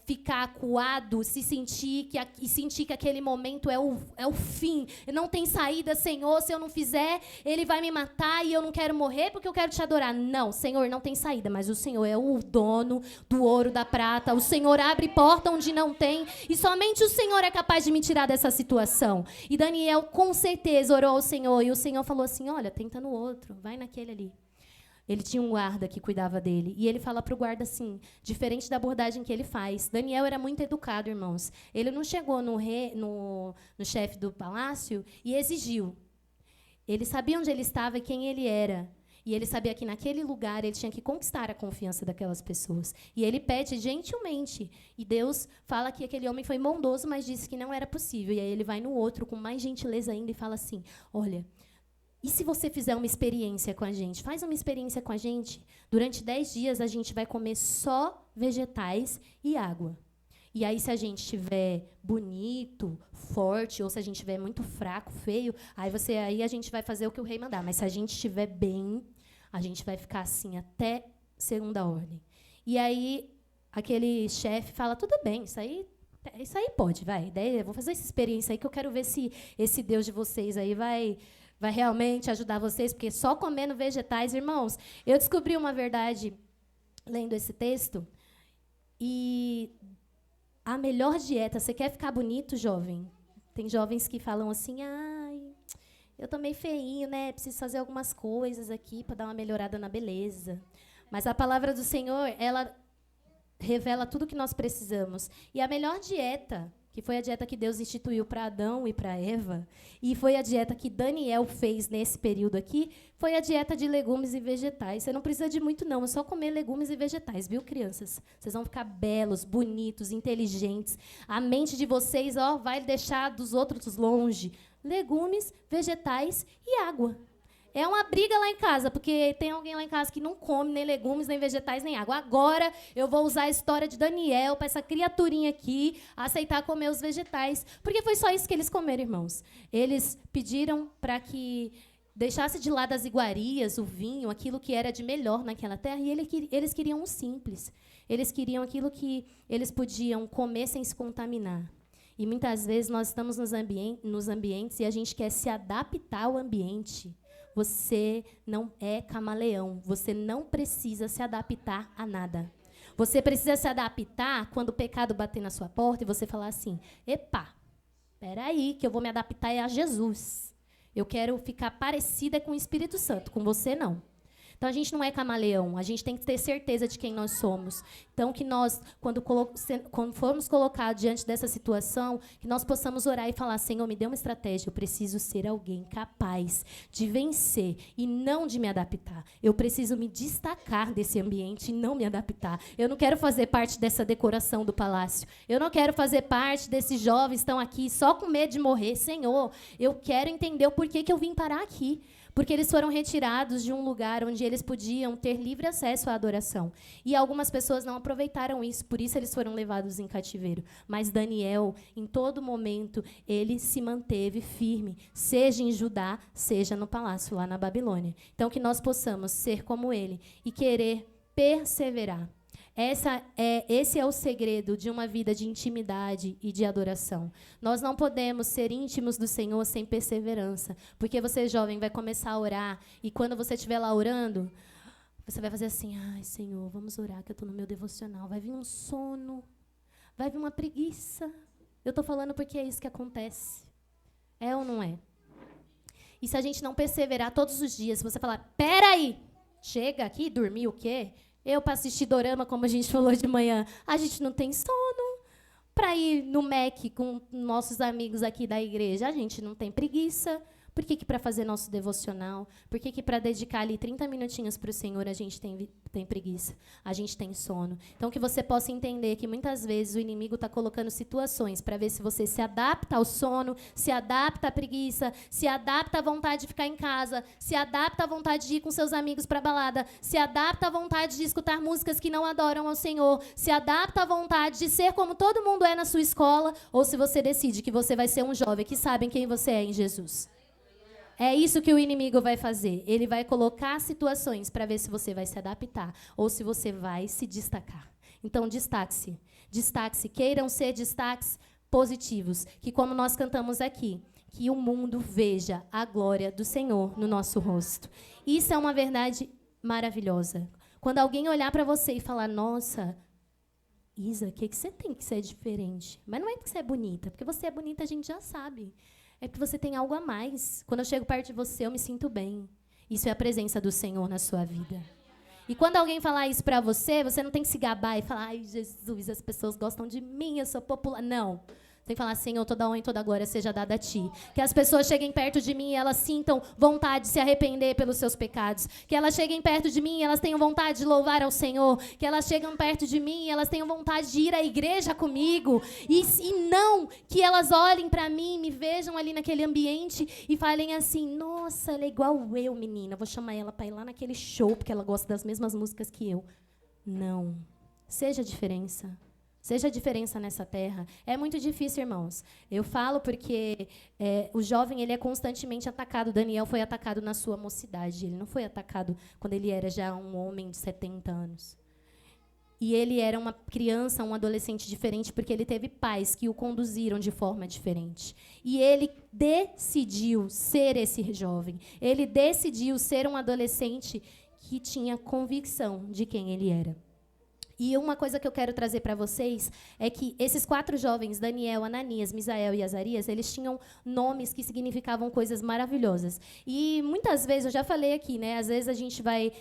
ficar acuado, e sentir que aquele momento é o fim. Não tem saída, Senhor, se eu não fizer, ele vai me matar e eu não quero morrer porque eu quero te adorar. Não, Senhor, não tem saída, mas o Senhor é o dono do ouro, da prata. O Senhor abre porta onde não tem e somente o Senhor é capaz de me tirar dessa situação. E Daniel, com certeza, orou ao Senhor e o Senhor falou assim: olha, tenta no outro, vai naquele ali. Ele tinha um guarda que cuidava dele. E ele fala para o guarda assim, diferente da abordagem que ele faz. Daniel era muito educado, irmãos. Ele não chegou no chefe do palácio e exigiu. Ele sabia onde ele estava e quem ele era. E ele sabia que naquele lugar ele tinha que conquistar a confiança daquelas pessoas. E ele pede gentilmente. E Deus fala que aquele homem foi bondoso, mas disse que não era possível. E aí ele vai no outro com mais gentileza ainda e fala assim: olha, e se você fizer uma experiência com a gente? Faz uma experiência com a gente. Durante 10 dias a gente vai comer só vegetais e água. E aí, se a gente estiver bonito, forte, ou se a gente estiver muito fraco, feio, aí a gente vai fazer o que o rei mandar. Mas se a gente estiver bem, a gente vai ficar assim até segunda ordem. E aí, aquele chefe fala: tudo bem, isso aí pode, vai. Eu vou fazer essa experiência aí que eu quero ver se esse Deus de vocês aí vai realmente ajudar vocês, porque só comendo vegetais, irmãos. Eu descobri uma verdade lendo esse texto, e a melhor dieta, você quer ficar bonito, jovem? Tem jovens que falam assim: ai, eu tô meio feinho, né? Preciso fazer algumas coisas aqui para dar uma melhorada na beleza. Mas a palavra do Senhor, ela revela tudo o que nós precisamos. E a melhor dieta que foi a dieta que Deus instituiu para Adão e para Eva, e foi a dieta que Daniel fez nesse período aqui, foi a dieta de legumes e vegetais. Você não precisa de muito, não, é só comer legumes e vegetais, viu, crianças? Vocês vão ficar belos, bonitos, inteligentes. A mente de vocês, ó, vai deixar dos outros longe. Legumes, vegetais e água. É uma briga lá em casa, porque tem alguém lá em casa que não come nem legumes, nem vegetais, nem água. Agora eu vou usar a história de Daniel para essa criaturinha aqui aceitar comer os vegetais. Porque foi só isso que eles comeram, irmãos. Eles pediram para que deixasse de lado as iguarias, o vinho, aquilo que era de melhor naquela terra, e eles queriam o simples. Eles queriam aquilo que eles podiam comer sem se contaminar. E muitas vezes nós estamos nos ambientes e a gente quer se adaptar ao ambiente. Você não é camaleão. Você não precisa se adaptar a nada. Você precisa se adaptar quando o pecado bater na sua porta e você falar assim, epa, peraí, que eu vou me adaptar a Jesus. Eu quero ficar parecida com o Espírito Santo. Com você, não. Então, a gente não é camaleão, a gente tem que ter certeza de quem nós somos. Então, que nós, quando formos colocados diante dessa situação, que nós possamos orar e falar, Senhor, me dê uma estratégia, eu preciso ser alguém capaz de vencer e não de me adaptar. Eu preciso me destacar desse ambiente e não me adaptar. Eu não quero fazer parte dessa decoração do palácio. Eu não quero fazer parte desses jovens que estão aqui só com medo de morrer. Senhor, eu quero entender o porquê que eu vim parar aqui. Porque eles foram retirados de um lugar onde eles podiam ter livre acesso à adoração. E algumas pessoas não aproveitaram isso, por isso eles foram levados em cativeiro. Mas Daniel, em todo momento, ele se manteve firme, seja em Judá, seja no palácio, lá na Babilônia. Então, que nós possamos ser como ele e querer perseverar. Esse é o segredo de uma vida de intimidade e de adoração. Nós não podemos ser íntimos do Senhor sem perseverança, porque você, jovem, vai começar a orar, e quando você estiver lá orando, você vai fazer assim, ai, Senhor, vamos orar, que eu estou no meu devocional. Vai vir um sono, vai vir uma preguiça. Eu estou falando porque é isso que acontece. É ou não é? E se a gente não perseverar todos os dias, se você falar, peraí, chega aqui, dormir o quê? Eu, para assistir dorama, como a gente falou de manhã, a gente não tem sono. Para ir no Mac com nossos amigos aqui da igreja, a gente não tem preguiça. Por que para fazer nosso devocional? Por que para dedicar ali 30 minutinhos para o Senhor a gente tem preguiça? A gente tem sono. Então, que você possa entender que muitas vezes o inimigo está colocando situações para ver se você se adapta ao sono, se adapta à preguiça, se adapta à vontade de ficar em casa, se adapta à vontade de ir com seus amigos para a balada, se adapta à vontade de escutar músicas que não adoram ao Senhor, se adapta à vontade de ser como todo mundo é na sua escola, ou se você decide que você vai ser um jovem que sabe quem você é em Jesus. É isso que o inimigo vai fazer. Ele vai colocar situações para ver se você vai se adaptar ou se você vai se destacar. Então, destaque-se. Destaque-se. Queiram ser destaques positivos. Que, como nós cantamos aqui, que o mundo veja a glória do Senhor no nosso rosto. Isso é uma verdade maravilhosa. Quando alguém olhar para você e falar, nossa, Isa, o que você tem que ser diferente? Mas não é porque você é bonita. Porque você é bonita, a gente já sabe. É porque você tem algo a mais. Quando eu chego perto de você, eu me sinto bem. Isso é a presença do Senhor na sua vida. E quando alguém falar isso para você, você não tem que se gabar e falar, ai, Jesus, as pessoas gostam de mim, eu sou popular. Não. Tem que falar, Senhor, toda honra e toda glória seja dada a Ti. Que as pessoas cheguem perto de mim e elas sintam vontade de se arrepender pelos seus pecados. Que elas cheguem perto de mim e elas tenham vontade de louvar ao Senhor. Que elas cheguem perto de mim e elas tenham vontade de ir à igreja comigo. E não que elas olhem para mim, me vejam ali naquele ambiente e falem assim, nossa, ela é igual eu, menina. Vou chamar ela para ir lá naquele show porque ela gosta das mesmas músicas que eu. Não. Seja a diferença. Seja a diferença nessa terra. É muito difícil, irmãos. Eu falo porque o jovem ele é constantemente atacado. Daniel foi atacado na sua mocidade. Ele não foi atacado quando ele era já um homem de 70 anos. E ele era uma criança, um adolescente diferente, porque ele teve pais que o conduziram de forma diferente. E ele decidiu ser esse jovem. Ele decidiu ser um adolescente que tinha convicção de quem ele era. E uma coisa que eu quero trazer para vocês é que esses 4 jovens, Daniel, Ananias, Misael e Azarias, eles tinham nomes que significavam coisas maravilhosas. E muitas vezes, eu já falei aqui, né? Às vezes a gente vai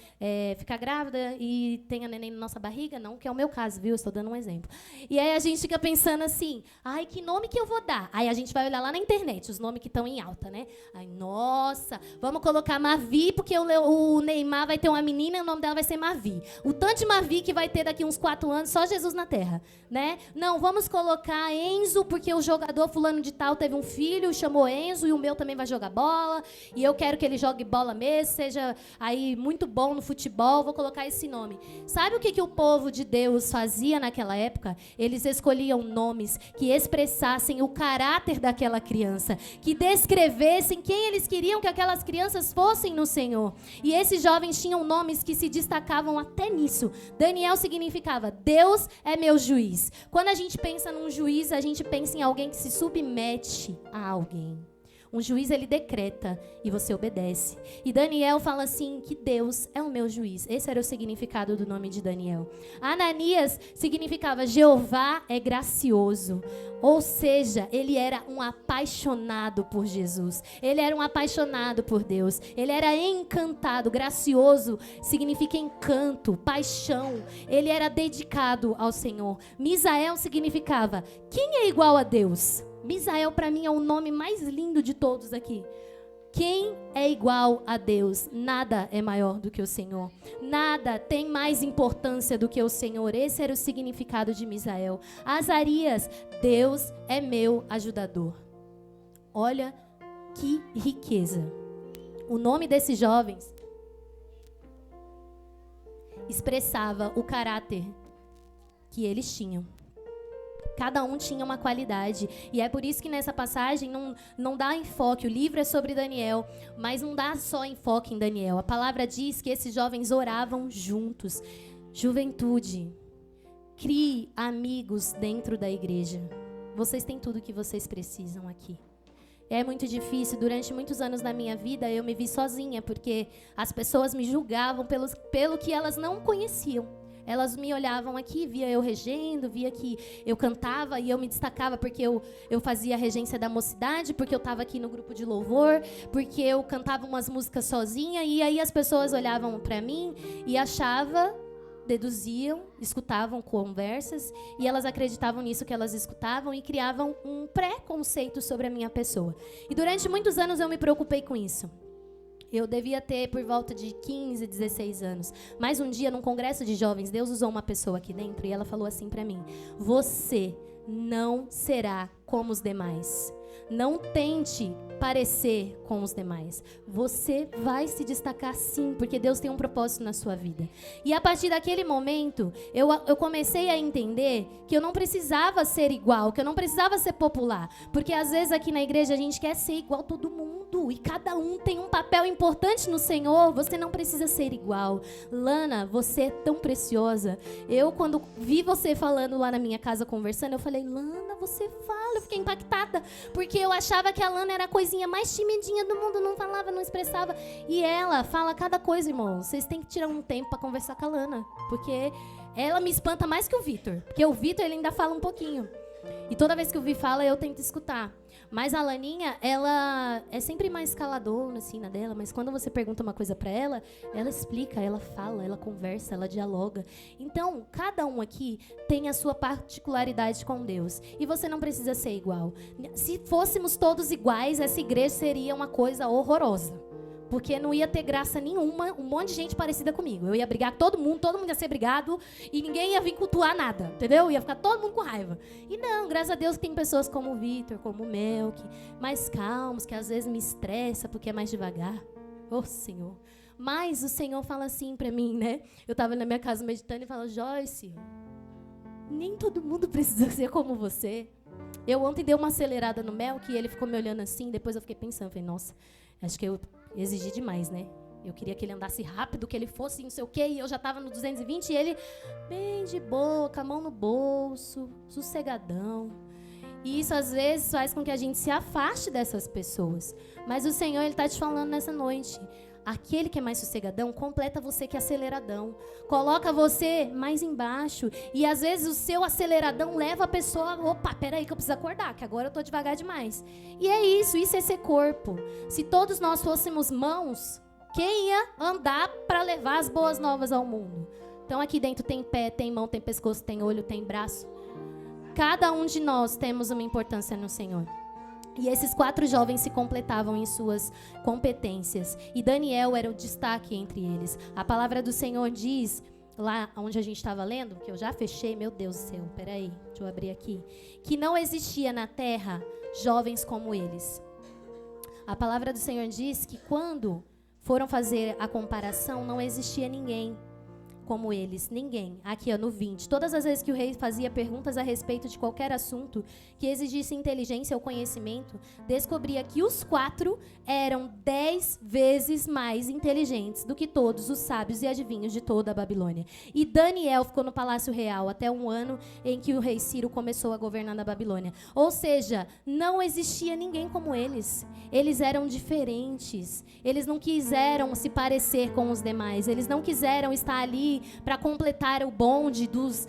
ficar grávida e tem a neném na nossa barriga, não que é o meu caso, viu? Eu estou dando um exemplo. E aí a gente fica pensando assim, ai, que nome que eu vou dar? Aí a gente vai olhar lá na internet, os nomes que estão em alta, né? Aí, nossa, vamos colocar Mavi, porque o Neymar vai ter uma menina e o nome dela vai ser Mavi. O tanto de Mavi que vai ter daqui uns 4 anos, só Jesus na Terra, né? Não, vamos colocar Enzo, porque o jogador fulano de tal teve um filho, chamou Enzo, e o meu também vai jogar bola, e eu quero que ele jogue bola mesmo, seja aí muito bom no futebol, vou colocar esse nome. Sabe o que o povo de Deus fazia naquela época? Eles escolhiam nomes que expressassem o caráter daquela criança, que descrevessem quem eles queriam que aquelas crianças fossem no Senhor. E esses jovens tinham nomes que se destacavam até nisso. Daniel significava Deus é meu juiz. Quando a gente pensa num juiz, a gente pensa em alguém que se submete a alguém. Um juiz, ele decreta e você obedece. E Daniel fala assim, que Deus é o meu juiz. Esse era o significado do nome de Daniel. Ananias significava Jeová é gracioso. Ou seja, ele era um apaixonado por Jesus. Ele era um apaixonado por Deus. Ele era encantado. Gracioso significa encanto, paixão. Ele era dedicado ao Senhor. Misael significava quem é igual a Deus? Misael, para mim, é o nome mais lindo de todos aqui. Quem é igual a Deus? Nada é maior do que o Senhor. Nada tem mais importância do que o Senhor. Esse era o significado de Misael. Azarias, Deus é meu ajudador. Olha que riqueza. O nome desses jovens expressava o caráter que eles tinham. Cada um tinha uma qualidade. E é por isso que nessa passagem não dá enfoque. O livro é sobre Daniel, mas não dá só enfoque em Daniel. A palavra diz que esses jovens oravam juntos. Juventude, crie amigos dentro da igreja. Vocês têm tudo o que vocês precisam aqui. É muito difícil. Durante muitos anos da minha vida, eu me vi sozinha, porque as pessoas me julgavam pelo que elas não conheciam. Elas me olhavam aqui, via eu regendo, via que eu cantava e eu me destacava porque eu fazia a regência da mocidade, porque eu estava aqui no grupo de louvor, porque eu cantava umas músicas sozinha, e aí as pessoas olhavam para mim e deduziam, escutavam conversas, e elas acreditavam nisso que elas escutavam e criavam um preconceito sobre a minha pessoa. E durante muitos anos eu me preocupei com isso. Eu devia ter por volta de 15, 16 anos. Mas um dia, num congresso de jovens, Deus usou uma pessoa aqui dentro e ela falou assim pra mim: você não será como os demais. Não tente parecer com os demais. Você vai se destacar sim, porque Deus tem um propósito na sua vida. E a partir daquele momento, eu comecei a entender que eu não precisava ser igual, que eu não precisava ser popular. Porque às vezes aqui na igreja a gente quer ser igual a todo mundo. E cada um tem um papel importante no Senhor. Você não precisa ser igual. Lana, você é tão preciosa. Eu, quando vi você falando lá na minha casa, conversando, eu falei: Lana, você fala. Eu fiquei impactada, porque eu achava que a Lana era a coisinha mais timidinha do mundo, não falava, não expressava. E ela fala cada coisa, irmão. Vocês têm que tirar um tempo para conversar com a Lana, porque ela me espanta mais que o Vitor. Porque o Vitor, ele ainda fala um pouquinho. E toda vez que o Vi fala, eu tento escutar. Mas a Laninha, ela é sempre mais caladona, assim, na dela. Mas quando você pergunta uma coisa pra ela, ela explica, ela fala, ela conversa, ela dialoga. Então, cada um aqui tem a sua particularidade com Deus. E você não precisa ser igual. Se fôssemos todos iguais, essa igreja seria uma coisa horrorosa. Porque não ia ter graça nenhuma, um monte de gente parecida comigo. Eu ia brigar com todo mundo ia ser brigado e ninguém ia vir cultuar nada, entendeu? Ia ficar todo mundo com raiva. E não, graças a Deus tem pessoas como o Vitor, como o Melk, mais calmos, que às vezes me estressa porque é mais devagar. Ô, Senhor. Mas o Senhor fala assim pra mim, né? Eu tava na minha casa meditando e falo: Joyce, nem todo mundo precisa ser como você. Eu ontem dei uma acelerada no Melk e ele ficou me olhando assim, depois eu fiquei pensando, falei: nossa, acho que eu exigi demais, né? Eu queria que ele andasse rápido, que ele fosse não sei o quê, e eu já tava no 220 e ele bem de boa, com a mão no bolso, sossegadão. E isso às vezes faz com que a gente se afaste dessas pessoas. Mas o Senhor, Ele tá te falando nessa noite: Aquele que é mais sossegadão completa você que é aceleradão. Coloca você mais embaixo. E às vezes o seu aceleradão leva a pessoa... Opa, peraí que eu preciso acordar, que agora eu tô devagar demais. E é isso é ser corpo. Se todos nós fôssemos mãos, quem ia andar para levar as boas novas ao mundo? Então aqui dentro tem pé, tem mão, tem pescoço, tem olho, tem braço. Cada um de nós temos uma importância no Senhor. E esses 4 jovens se completavam em suas competências. E Daniel era o destaque entre eles. A palavra do Senhor diz, lá onde a gente estava lendo, que eu já fechei, meu Deus do céu, peraí, deixa eu abrir aqui. Que não existia na terra jovens como eles. A palavra do Senhor diz que quando foram fazer a comparação, não existia ninguém como eles, ninguém. Aqui, ó, no 20. Todas as vezes que o rei fazia perguntas a respeito de qualquer assunto que exigisse inteligência ou conhecimento, descobria que os 4 eram 10 vezes mais inteligentes do que todos os sábios e adivinhos de toda a Babilônia. E Daniel ficou no palácio real até um ano em que o rei Ciro começou a governar na Babilônia. Ou seja, não existia ninguém como eles. Eles eram diferentes. Eles não quiseram se parecer com os demais. Eles não quiseram estar ali para completar o bonde dos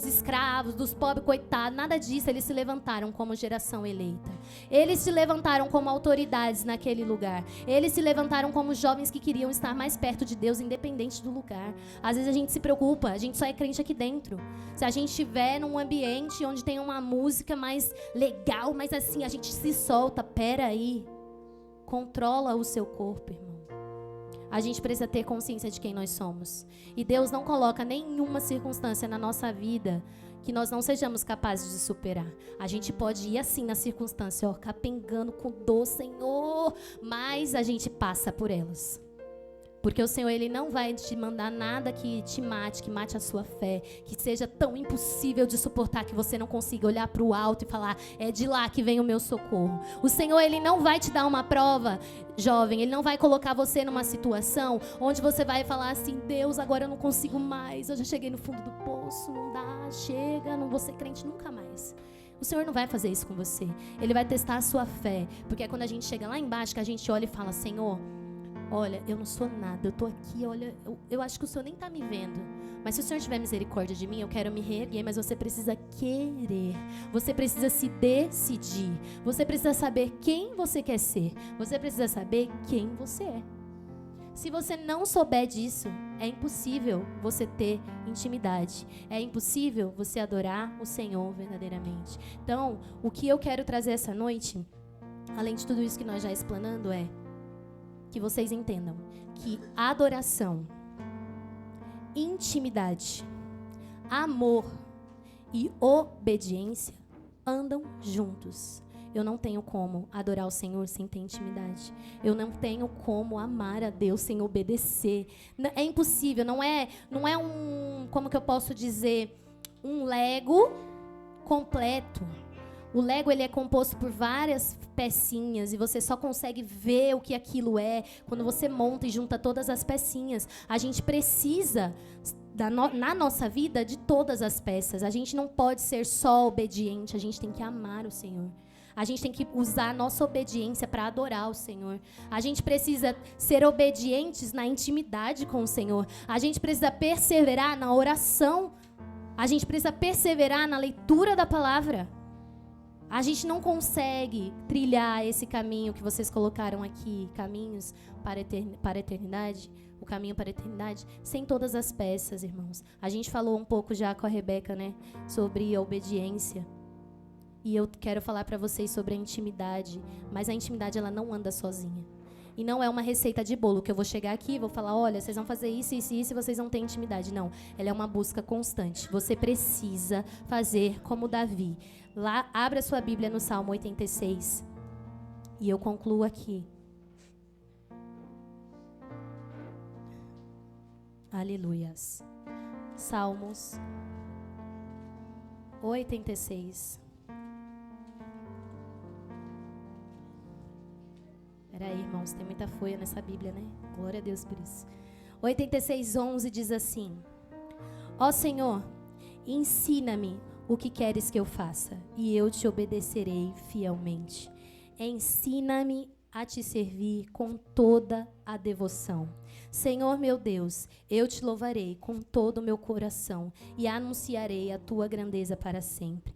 escravos, dos pobres coitados, nada disso. Eles se levantaram como geração eleita. Eles se levantaram como autoridades naquele lugar. Eles se levantaram como jovens que queriam estar mais perto de Deus, independente do lugar. Às vezes a gente se preocupa, a gente só é crente aqui dentro. Se a gente estiver num ambiente onde tem uma música mais legal, mais assim, a gente se solta. Pera aí, controla o seu corpo, irmão. A gente precisa ter consciência de quem nós somos. E Deus não coloca nenhuma circunstância na nossa vida que nós não sejamos capazes de superar. A gente pode ir assim na circunstância, ó, capengando com dor, Senhor, mas a gente passa por elas. Porque o Senhor, Ele não vai te mandar nada que te mate, que mate a sua fé, que seja tão impossível de suportar que você não consiga olhar para o alto e falar, é de lá que vem o meu socorro. O Senhor, Ele não vai te dar uma prova, jovem, Ele não vai colocar você numa situação onde você vai falar assim, Deus, agora eu não consigo mais, eu já cheguei no fundo do poço, não dá, chega, não vou ser crente nunca mais. O Senhor não vai fazer isso com você. Ele vai testar a sua fé, porque é quando a gente chega lá embaixo que a gente olha e fala, Senhor, olha, eu não sou nada, eu tô aqui, olha, eu acho que o Senhor nem tá me vendo. Mas se o Senhor tiver misericórdia de mim, eu quero me reerguer, mas você precisa querer. Você precisa se decidir. Você precisa saber quem você quer ser. Você precisa saber quem você é. Se você não souber disso, é impossível você ter intimidade. É impossível você adorar o Senhor verdadeiramente. Então, o que eu quero trazer essa noite, além de tudo isso que nós já explanando, é que vocês entendam que adoração, intimidade, amor e obediência andam juntos. Eu não tenho como adorar o Senhor sem ter intimidade. Eu não tenho como amar a Deus sem obedecer. É impossível, não é um, como que eu posso dizer, um Lego completo. O Lego, ele é composto por várias pecinhas e você só consegue ver o que aquilo é quando você monta e junta todas as pecinhas. A gente precisa, na nossa vida, de todas as peças. A gente não pode ser só obediente, a gente tem que amar o Senhor. A gente tem que usar a nossa obediência para adorar o Senhor. A gente precisa ser obedientes na intimidade com o Senhor. A gente precisa perseverar na oração. A gente precisa perseverar na leitura da palavra. A gente não consegue trilhar esse caminho que vocês colocaram aqui, caminhos para a eternidade, o caminho para a eternidade, sem todas as peças, irmãos. A gente falou um pouco já com a Rebeca, né, sobre a obediência. E eu quero falar para vocês sobre a intimidade, mas a intimidade ela não anda sozinha. E não é uma receita de bolo, que eu vou chegar aqui e vou falar, olha, vocês vão fazer isso, isso e isso, e vocês não têm intimidade. Não, ela é uma busca constante. Você precisa fazer como Davi. Lá, abra sua Bíblia no Salmo 86. E eu concluo aqui. Aleluias. Salmos 86. Peraí, irmãos, tem muita folha nessa Bíblia, né? Glória a Deus por isso. 86:11 diz assim: Ó Senhor, ensina-me o que queres que eu faça, e eu te obedecerei fielmente. Ensina-me a te servir com toda a devoção. Senhor meu Deus, eu te louvarei com todo o meu coração e anunciarei a tua grandeza para sempre.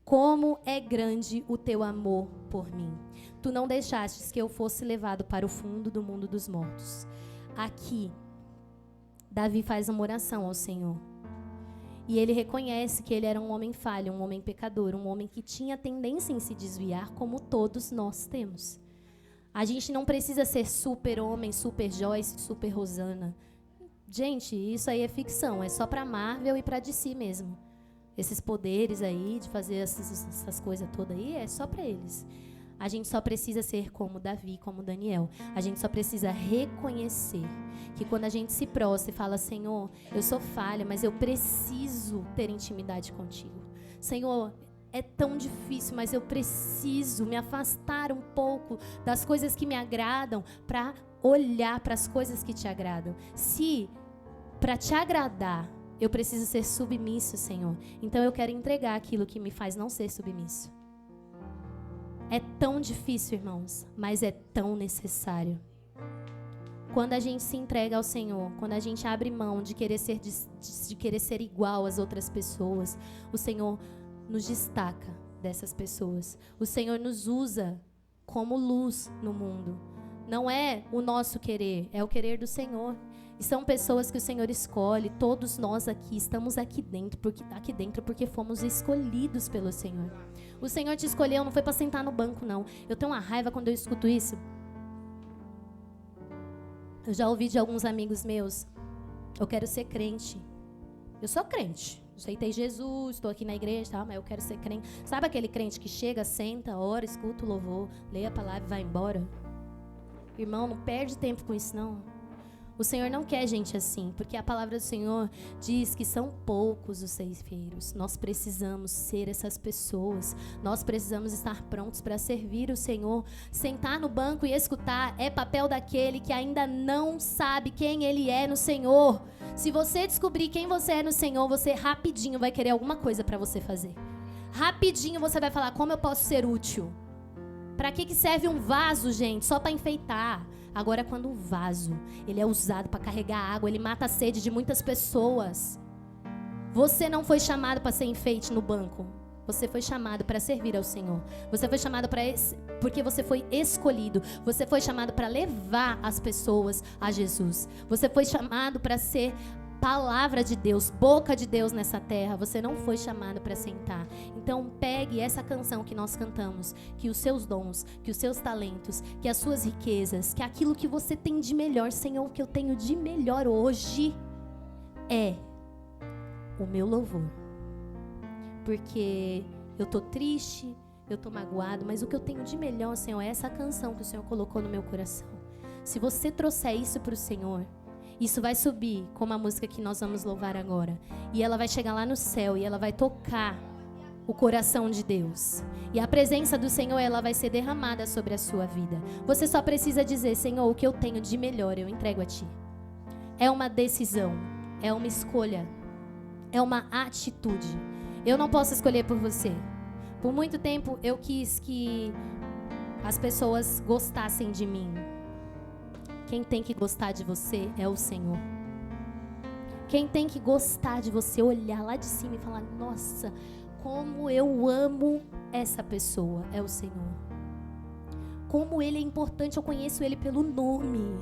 Como é grande o teu amor por mim. Tu não deixastes que eu fosse levado para o fundo do mundo dos mortos. Aqui, Davi faz uma oração ao Senhor. E ele reconhece que ele era um homem falho, um homem pecador, um homem que tinha tendência em se desviar, como todos nós temos. A gente não precisa ser super homem, super Joyce, super Rosana. Gente, isso aí é ficção, é só pra Marvel e pra DC mesmo. Esses poderes aí, de fazer essas coisas todas aí, é só pra eles. A gente só precisa ser como Davi, como Daniel. A gente só precisa reconhecer que quando a gente se prostra e fala, Senhor, eu sou falha, mas eu preciso ter intimidade contigo. Senhor, é tão difícil, mas eu preciso me afastar um pouco das coisas que me agradam para olhar para as coisas que te agradam. Se para te agradar eu preciso ser submisso, Senhor, então eu quero entregar aquilo que me faz não ser submisso. É tão difícil, irmãos, mas é tão necessário. Quando a gente se entrega ao Senhor, quando a gente abre mão de querer ser igual às outras pessoas, o Senhor nos destaca dessas pessoas. O Senhor nos usa como luz no mundo. Não é o nosso querer, é o querer do Senhor. E são pessoas que o Senhor escolhe. Todos nós aqui estamos aqui dentro porque fomos escolhidos pelo Senhor. O Senhor te escolheu, não foi para sentar no banco, não. Eu tenho uma raiva quando eu escuto isso. Eu já ouvi de alguns amigos meus, eu quero ser crente. Eu sou crente, aceitei Jesus, estou aqui na igreja, tá, mas eu quero ser crente. Sabe aquele crente que chega, senta, ora, escuta o louvor, lê a palavra e vai embora? Irmão, não perde tempo com isso, não. O Senhor não quer gente assim, porque a palavra do Senhor diz que são poucos os ceifeiros. Nós precisamos ser essas pessoas. Nós precisamos estar prontos para servir o Senhor. Sentar no banco e escutar é papel daquele que ainda não sabe quem ele é no Senhor. Se você descobrir quem você é no Senhor, você rapidinho vai querer alguma coisa para você fazer. Rapidinho você vai falar, como eu posso ser útil? Para que serve um vaso, gente? Só para enfeitar. Agora, quando o vaso, ele é usado para carregar água, ele mata a sede de muitas pessoas. Você não foi chamado para ser enfeite no banco. Você foi chamado para servir ao Senhor. Você foi chamado porque você foi escolhido. Você foi chamado para levar as pessoas a Jesus. Você foi chamado para ser palavra de Deus, boca de Deus nessa terra. Você não foi chamado para sentar. Então pegue essa canção que nós cantamos, que os seus dons, que os seus talentos, que as suas riquezas, que aquilo que você tem de melhor, Senhor, o que eu tenho de melhor hoje é o meu louvor. Porque eu tô triste, eu tô magoado, mas o que eu tenho de melhor, Senhor, é essa canção que o Senhor colocou no meu coração. Se você trouxer isso para o Senhor, isso vai subir, como a música que nós vamos louvar agora. E ela vai chegar lá no céu e ela vai tocar o coração de Deus. E a presença do Senhor, ela vai ser derramada sobre a sua vida. Você só precisa dizer, Senhor, o que eu tenho de melhor eu entrego a Ti. É uma decisão, é uma escolha, é uma atitude. Eu não posso escolher por você. Por muito tempo eu quis que as pessoas gostassem de mim. Quem tem que gostar de você é o Senhor. Quem tem que gostar de você, olhar lá de cima e falar, nossa, como eu amo essa pessoa, é o Senhor. Como Ele é importante, eu conheço Ele pelo nome.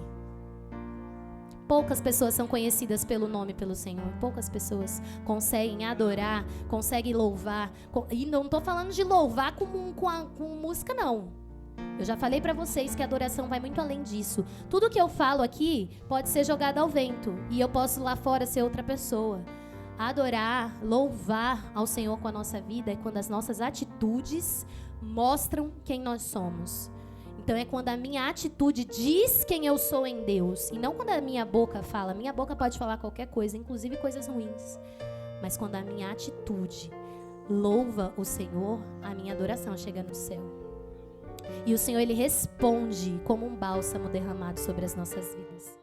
Poucas pessoas são conhecidas pelo nome, pelo Senhor. Poucas pessoas conseguem adorar, conseguem louvar. E não estou falando de louvar com música, não. Eu já falei para vocês que a adoração vai muito além disso. Tudo que eu falo aqui pode ser jogado ao vento. E eu posso lá fora ser outra pessoa. Adorar, louvar ao Senhor com a nossa vida é quando as nossas atitudes mostram quem nós somos. Então é quando a minha atitude diz quem eu sou em Deus. E não quando a minha boca fala. Minha boca pode falar qualquer coisa, inclusive coisas ruins. Mas quando a minha atitude louva o Senhor, a minha adoração chega no céu. E o Senhor, Ele responde como um bálsamo derramado sobre as nossas vidas.